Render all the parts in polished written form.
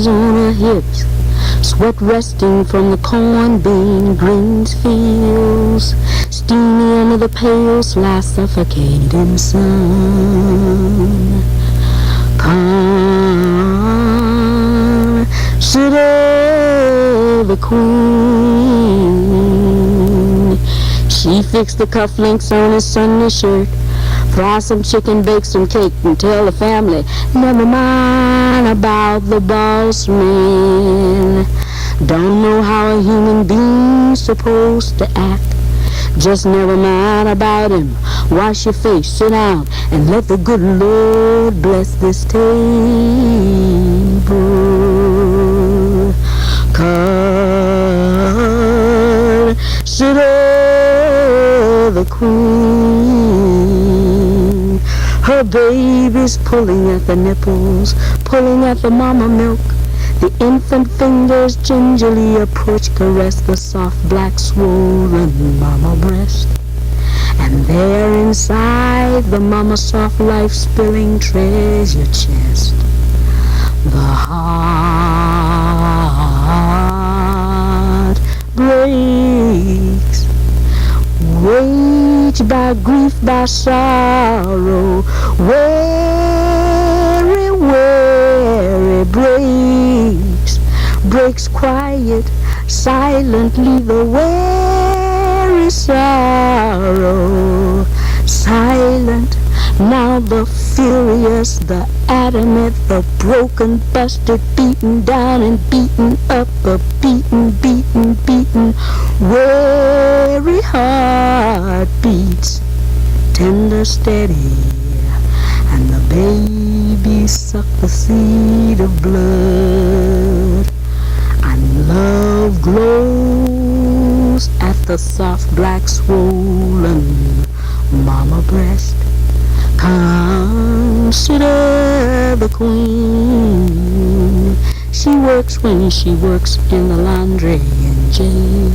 hands on her hips, sweat resting from the corn-bean greens fields, steamy under the pale, suffocating sun. Consider the queen. She fixed the cufflinks on his Sunday shirt, fry some chicken, bake some cake, and tell the family, never mind about the boss man. Don't know how a human being's supposed to act. Just never mind about him. Wash your face, sit down, and let the good Lord bless this table. Consider the queen. Her baby's pulling at the nipples, pulling at the mama milk. The infant fingers gingerly approach, caress the soft black swollen mama breast. And there inside the mama soft life spilling treasure chest, the heart breaks, waged by grief, by sorrow, weary, weary breaks quiet, silently, the weary sorrow, silent. Now the furious, the adamant, the broken, busted, beaten down and beaten up, the beaten, weary heart beats, tender, steady, and the baby suck the seed of blood, and love glows at the soft black swollen mama breast. Consider the queen. She works when she works in the laundry in jail.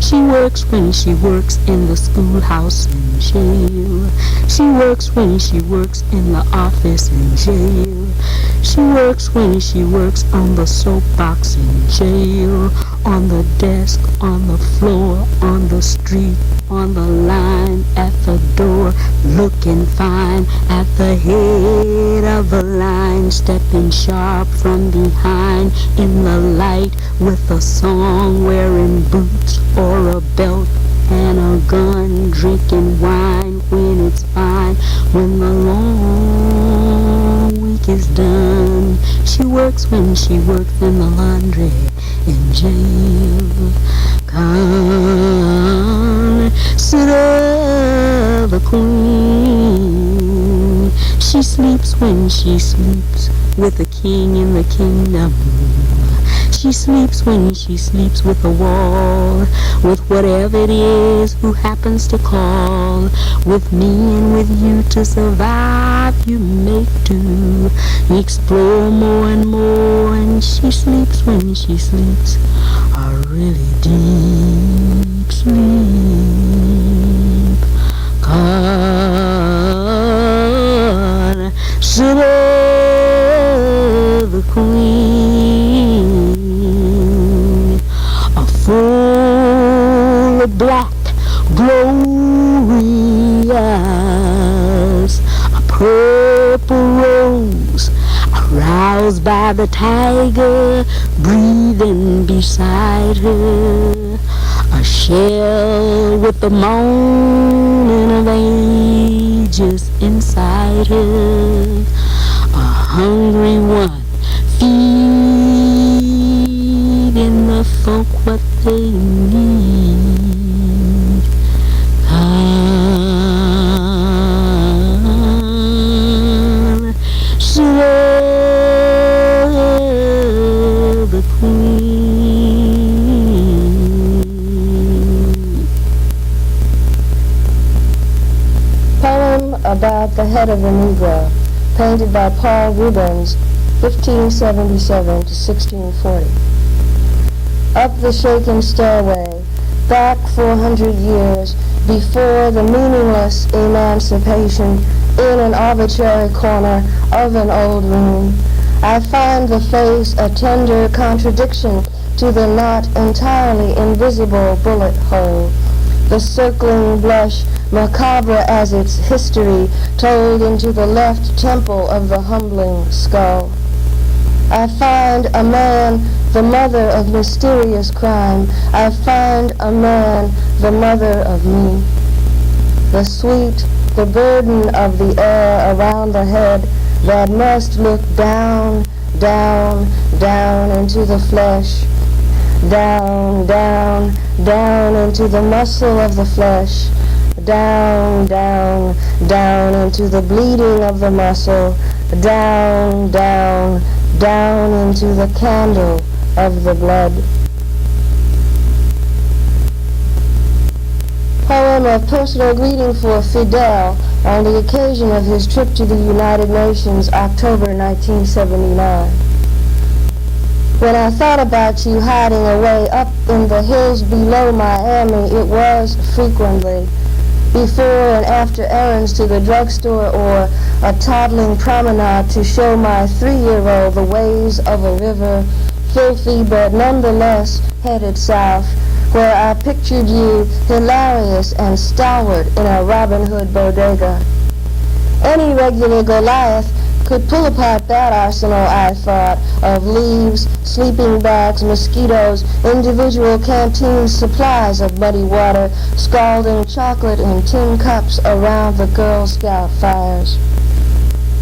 She works when she works in the schoolhouse in jail. She works when she works in the office in jail. She works when she works on the soapbox in jail, on the desk, on the floor, on the street, on the line, at the door, looking fine, at the head of the line, stepping sharp from behind, in the light, with a song, wearing boots or a belt and a gun, drinking wine when it's fine, when the long week is done. She works when she works in the laundry in jail. Consider the queen. She sleeps when she sleeps with the king in the kingdom. She sleeps when she sleeps with the wall, with whatever it is who happens to call, with me and with you to survive. You make do, you explore more and more, and she sleeps when she sleeps a really deep sleep. Consider the queen, a full black glorious, a purple rose, aroused by the tiger breathing beside her, a shell with the moaning of ages inside her, a hungry one feeding the folk what they need. Consider the queen. Poem about the head of the Negro, painted by Paul Rubens, 1577 to 1640. Up the shaken stairway, back 400 years before the meaningless emancipation, in an arbitrary corner of an old room, I find the face a tender contradiction to the not entirely invisible bullet hole, the circling blush, macabre as its history, told into the left temple of the humbling skull. I find a man, the mother of mysterious crime. I find a man, the mother of me. The sweet, the burden of the air around the head that must look down, down, down into the flesh, down, down, down into the muscle of the flesh, down, down, down into the bleeding of the muscle, down, down, down into the candle of the blood. Poem of personal greeting for Fidel on the occasion of his trip to the United Nations, October 1979. When I thought about you hiding away up in the hills below Miami, it was frequently before and after errands to the drugstore or a toddling promenade to show my 3-year-old the ways of a river, filthy but nonetheless headed south, where I pictured you hilarious and stalwart in a Robin Hood bodega. Any regular Goliath could pull apart that arsenal, I thought, of leaves, sleeping bags, mosquitoes, individual canteen supplies of muddy water, scalding chocolate in tin cups around the Girl Scout fires.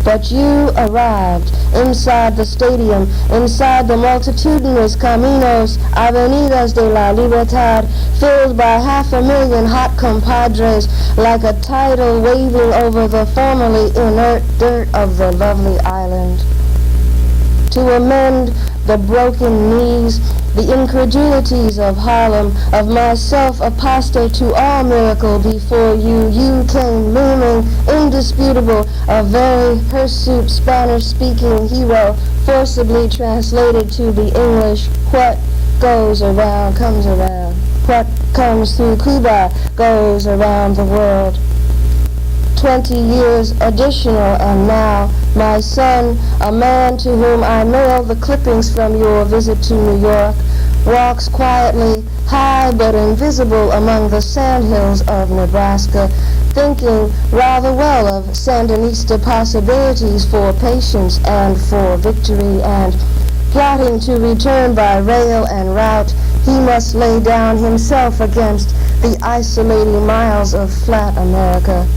But you arrived inside the stadium, inside the multitudinous caminos, avenidas de la libertad, filled by 500,000 hot compadres, like a tidal waving over the formerly inert dirt of the lovely island. To amend the broken knees, the incredulities of Harlem, of myself apostate to all miracle before you, you came looming, indisputable, a very hirsute Spanish-speaking hero, forcibly translated to the English, what goes around comes around. What comes through Cuba goes around the world. 20 years additional, and now my son, a man to whom I mailed the clippings from your visit to New York, walks quietly, high but invisible among the sandhills of Nebraska, thinking rather well of Sandinista possibilities for patience and for victory, and plotting to return by rail and route. He must lay down himself against the isolating miles of flat America.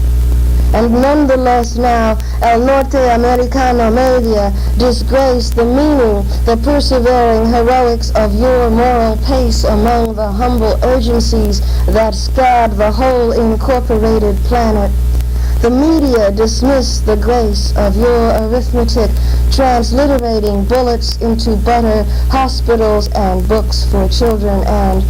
And nonetheless now, El Norte Americano Media disgrace the meaning, the persevering heroics of your moral pace among the humble urgencies that scab the whole incorporated planet. The media dismiss the grace of your arithmetic, transliterating bullets into butter, hospitals and books for children, and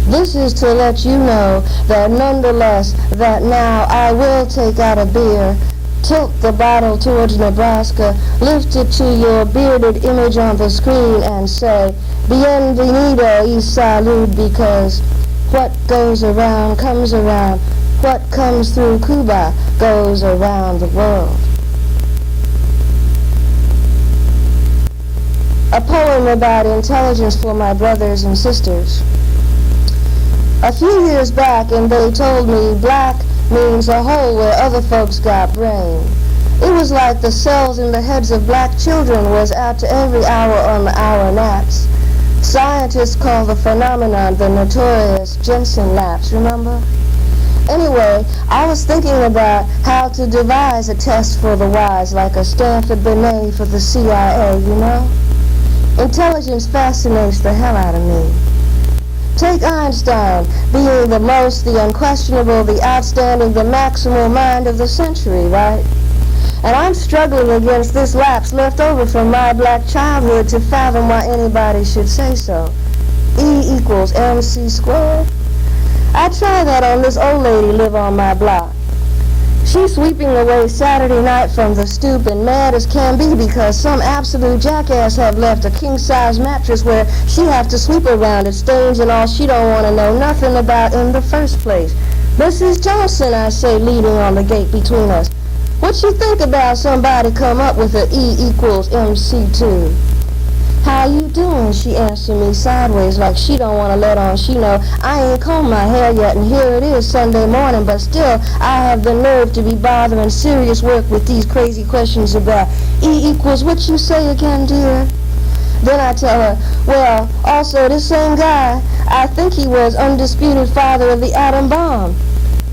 this is to let you know that nonetheless, that now I will take out a beer, tilt the bottle towards Nebraska, lift it to your bearded image on the screen and say, Bienvenido y salud, because what goes around comes around. What comes through Cuba goes around the world. A poem about intelligence for my brothers and sisters. A few years back, and they told me black means a hole where other folks got brain. It was like the cells in the heads of black children was out to every hour on the hour naps. Scientists call the phenomenon the notorious Jensen lapse, remember? Anyway, I was thinking about how to devise a test for the wise, like a Stanford Binet for the CIA, you know? Intelligence fascinates the hell out of me. Take Einstein, being the most, the unquestionable, the outstanding, the maximal mind of the century, right? And I'm struggling against this lapse left over from my black childhood to fathom why anybody should say so. E equals MC squared. I tried that on this old lady live on my block. She's sweeping away Saturday night from the stoop and mad as can be because some absolute jackass have left a king-size mattress where she have to sweep around it, stains and all she don't want to know nothing about in the first place. Mrs. Johnson, I say, leaning on the gate between us. What you think about somebody come up with a E equals MC2? How you doing? She answered me sideways like she don't want to let on she know I ain't combed my hair yet, and here it is Sunday morning, but still I have the nerve to be bothering serious work with these crazy questions about E equals what you say again, dear? Then I tell her, well, also this same guy, I think he was undisputed father of the atom bomb.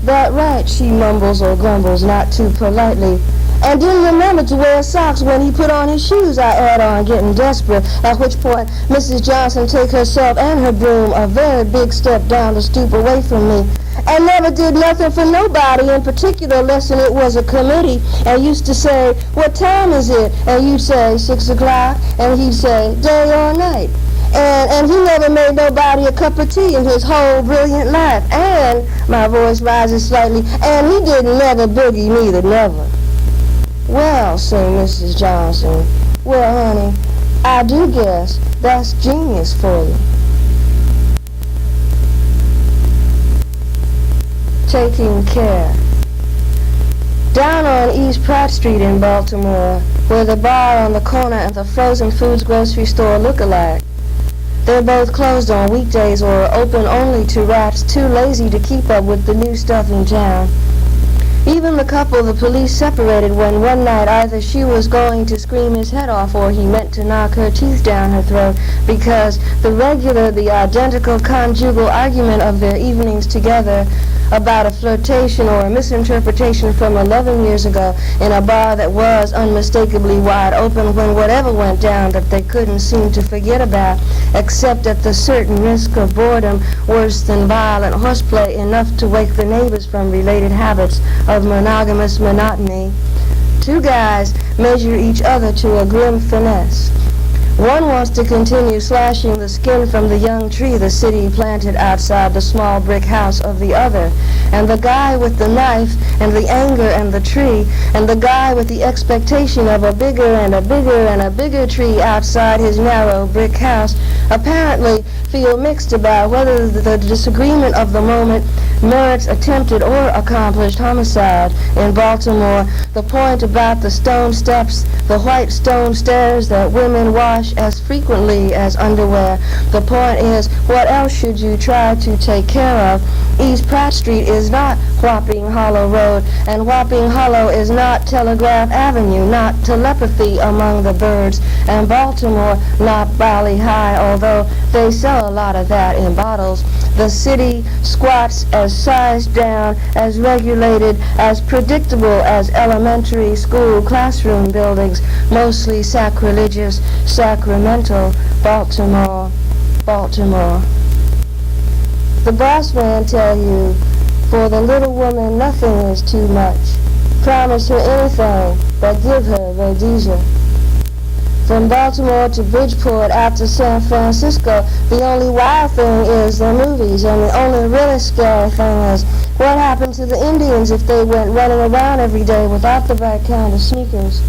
That right, she mumbles or grumbles, not too politely. And didn't remember to wear socks when he put on his shoes, I add on, getting desperate, at which point Mrs. Johnson take herself and her broom a very big step down the stoop away from me, and never did nothing for nobody in particular lesson it was a committee, and used to say, what time is it? And you'd say, 6 o'clock, and he'd say, day or night. And he never made nobody a cup of tea in his whole brilliant life. And, my voice rises slightly, and he didn't never boogie neither, never. Well, say Mrs. Johnson, well, honey, I do guess that's genius for you. Taking care. Down on East Pratt Street in Baltimore, where the bar on the corner and the frozen foods grocery store look alike, they're both closed on weekdays or open only to rats too lazy to keep up with the new stuff in town. Even the couple the police separated when one night either she was going to scream his head off or he meant to knock her teeth down her throat, because the identical conjugal argument of their evenings together about a flirtation or a misinterpretation from 11 years ago in a bar that was unmistakably wide open when whatever went down that they couldn't seem to forget about, except at the certain risk of boredom worse than violent horseplay enough to wake the neighbors from related habits of monogamous monotony. Two guys measure each other to a grim finesse. One wants to continue slashing the skin from the young tree the city planted outside the small brick house of the other, and the guy with the knife and the anger and the tree, and the guy with the expectation of a bigger and a bigger and a bigger tree outside his narrow brick house, apparently feel mixed about whether the disagreement of the moment merits attempted or accomplished homicide. In Baltimore, the point about the stone steps, the white stone stairs that women wash as frequently as underwear, the point is, what else should you try to take care of? East Pratt Street is not Whopping Hollow Road, and Whopping Hollow is not Telegraph Avenue, not telepathy among the birds, and Baltimore not Bali High, although they sell a lot of that in bottles. The city squats as sized down, as regulated, as predictable as elementary school classroom buildings, mostly sacrilegious, sacramental. Baltimore, Baltimore. The boss man tell you, for the little woman nothing is too much. Promise her anything, but give her Rhodesia. From Baltimore to Bridgeport out to San Francisco, the only wild thing is the movies, and the only really scary thing is what happened to the Indians if they went running around every day without the right kind of sneakers.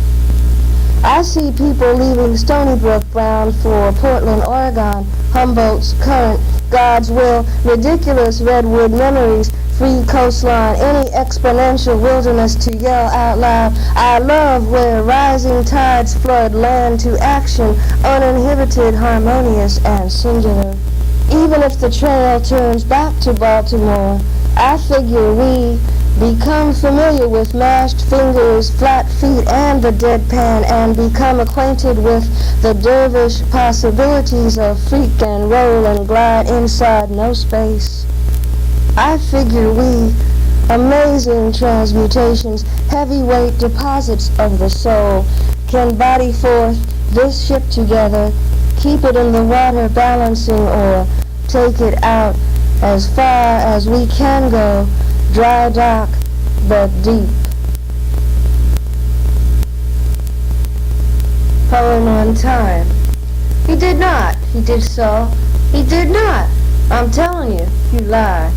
I see people leaving Stony Brook bound for Portland, Oregon, Humboldt's Current, God's Will, ridiculous redwood memories, free coastline, any exponential wilderness to yell out loud, I love where rising tides flood land to action, uninhibited, harmonious, and singular. Even if the trail turns back to Baltimore, I figure we become familiar with mashed fingers, flat feet, and the deadpan, and become acquainted with the dervish possibilities of freak and roll and glide inside no space. I figure we, amazing transmutations, heavyweight deposits of the soul, can body forth this ship together, keep it in the water balancing, or take it out as far as we can go, dry dock, but deep. Poem on time. He did not. He did so. He did not. I'm telling you, you lie.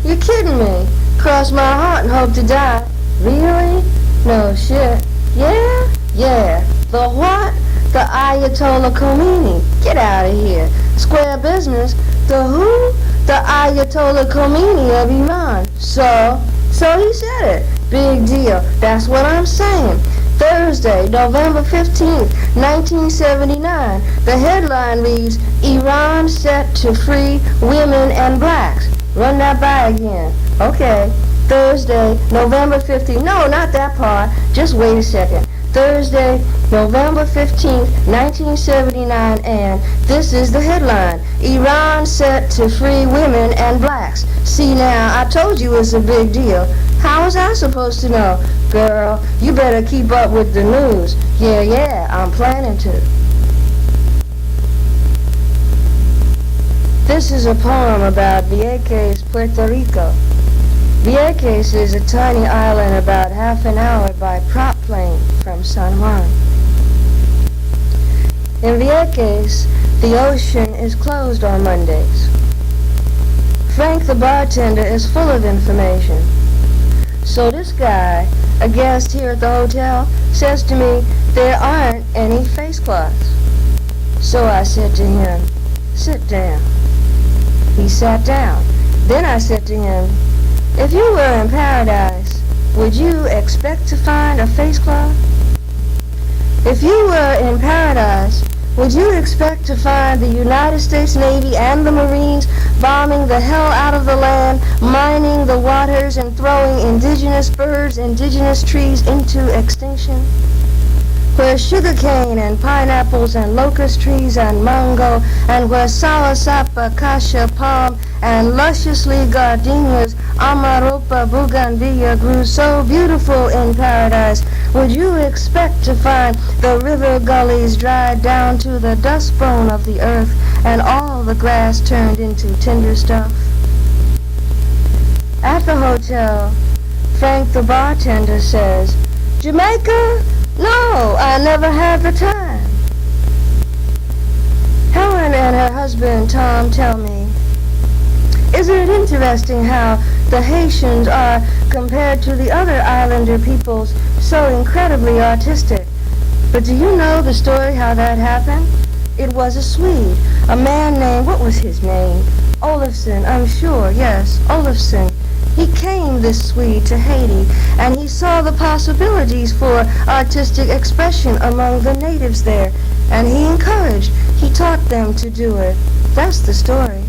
You're kidding me. Cross my heart and hope to die. Really? No shit. Yeah? Yeah. The what? The Ayatollah Khomeini. Get out of here. Square business. The who? The Ayatollah Khomeini of Iran. So he said it. Big deal. That's what I'm saying. Thursday, November 15th, 1979. The headline reads, Iran set to free women and blacks. Run that by again. Okay. Thursday, November 15th. No, not that part. Just wait a second. Thursday, November 15th, 1979, and this is the headline. Iran set to free women and blacks. See now, I told you it's a big deal. How was I supposed to know? Girl, you better keep up with the news. Yeah, I'm planning to. This is a poem about Vieques, Puerto Rico. Vieques is a tiny island about half an hour by prop plane from San Juan. In Vieques, the ocean is closed on Mondays. Frank the bartender is full of information. So this guy, a guest here at the hotel, says to me, there aren't any face cloths. So I said to him, sit down. He sat down. Then I said to him, if you were in paradise, would you expect to find a face cloth? If you were in paradise, would you expect to find the United States Navy and the Marines bombing the hell out of the land, mining the waters, and throwing indigenous birds, indigenous trees into extinction? Where sugarcane and pineapples and locust trees and mango, and where sawasapa, acacia, palm, and lusciously gardenias, amaropa, bougainvillea grew so beautiful in paradise, would you expect to find the river gullies dried down to the dust bone of the earth, and all the grass turned into tinder stuff? At the hotel, Frank the bartender says, Jamaica? No, I never had the time. Helen and her husband Tom tell me, isn't it interesting how the Haitians are, compared to the other islander peoples, so incredibly artistic? But do you know the story how that happened? It was a Swede, a man named, what was his name? Olofsson, I'm sure, yes, Olofsson. He came, this Swede, to Haiti, and he saw the possibilities for artistic expression among the natives there, and he encouraged, he taught them to do it. That's the story.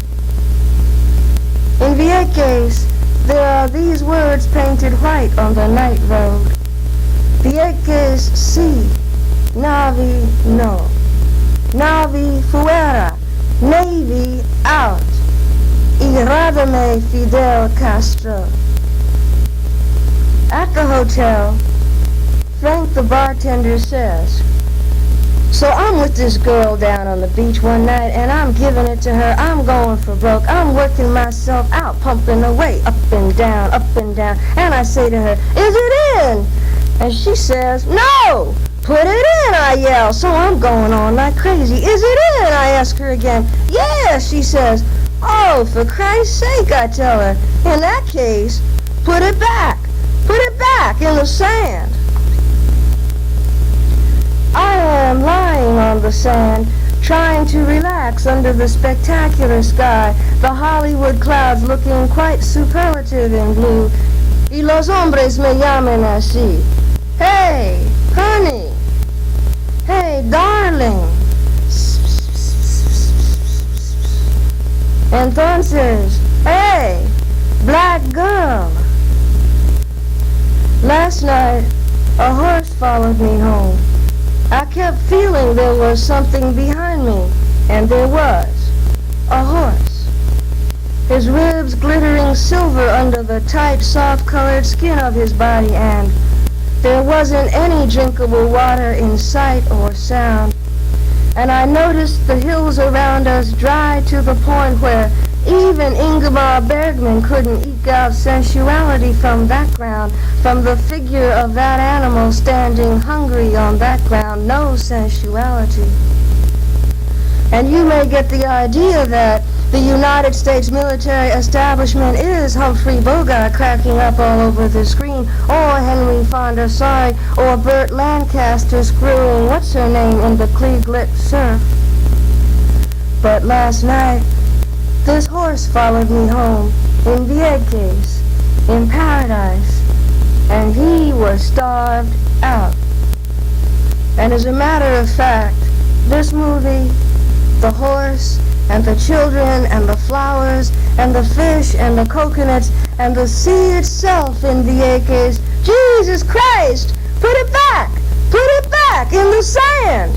In Vieques, there are these words painted white on the night road. Vieques si, Navi no. Navi fuera, Navy out. Iradame Fidel Castro. At the hotel, Frank the bartender says, so I'm with this girl down on the beach one night, and I'm giving it to her. I'm going for broke. I'm working myself out, pumping away, up and down, and I say to her, is it in? And she says, no! Put it in, I yell. So I'm going on like crazy. Is it in? I ask her again. Yeah, she says. Oh, for Christ's sake, I tell her. In that case, put it back. Put it back in the sand. I am lying on the sand, trying to relax under the spectacular sky, the Hollywood clouds looking quite superlative in blue. Y los hombres me llaman así. Hey, honey. Hey, darling. Entonces, hey, black girl. Last night, a horse followed me home. I kept feeling there was something behind me, and there was. A horse. His ribs glittering silver under the tight, soft-colored skin of his body, and there wasn't any drinkable water in sight or sound. And I noticed the hills around us dry to the point where even Ingmar Bergman couldn't eke out sensuality from that ground, from the figure of that animal standing hungry on that ground, no sensuality. And you may get the idea that the United States military establishment is Humphrey Bogart cracking up all over the screen, or Henry Fonda sorry, or Burt Lancaster screwing what's-her-name in the Klieglet surf. But last night, this horse followed me home, in Vieques, in paradise, and he was starved out. And as a matter of fact, this movie, the horse and the children and the flowers and the fish and the coconuts and the sea itself in Vieques, Jesus Christ, put it back in the sand.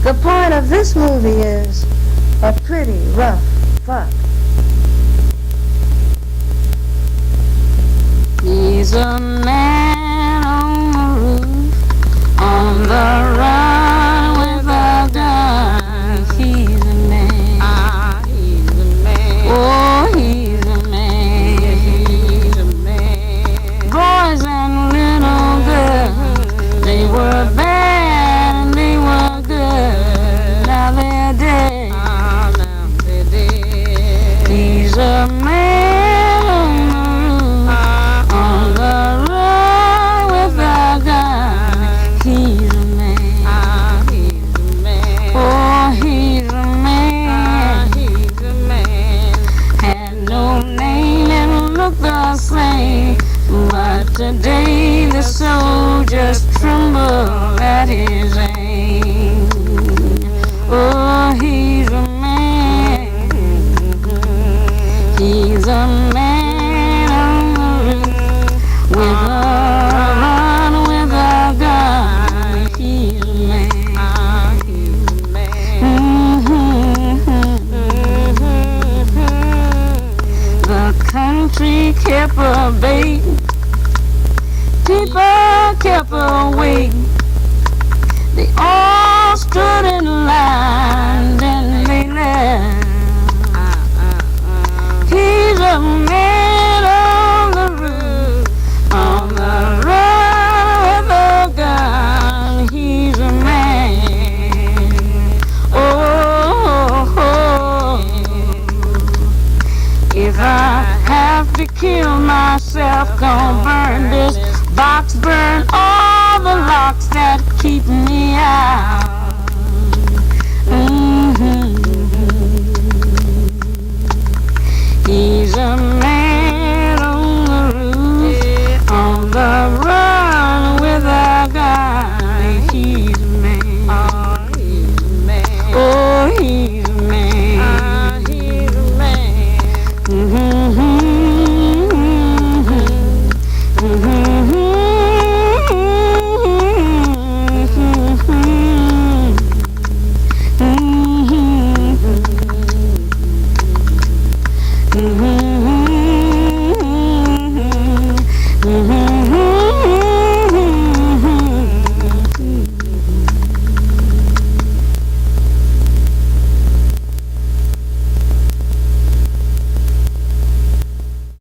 The point of this movie is a pretty rough fuck. He's a man on the roof, on the run with a gun. He's a man. He's a man. Oh, he's a man. He's a man. Boys and little girls, they were bad and they were good. Now they're dead. Now they're dead. He's a man. But today the soldiers tremble at his aim. Oh, he's a man. He's a man on the roof with a run with a gun. He's a man. He's a man. The country kept a bait. People kept waiting. They all stood in line, then they left. He's a man on the roof, on the run with a gun. He's a man. Oh, if I have to kill myself, gonna burn this box, burn all the locks that keep me out. He's a man on the roof, on the run with a gun. He's a man. Oh, he's a man. Oh, he's a man. He's a man. Mm-hmm.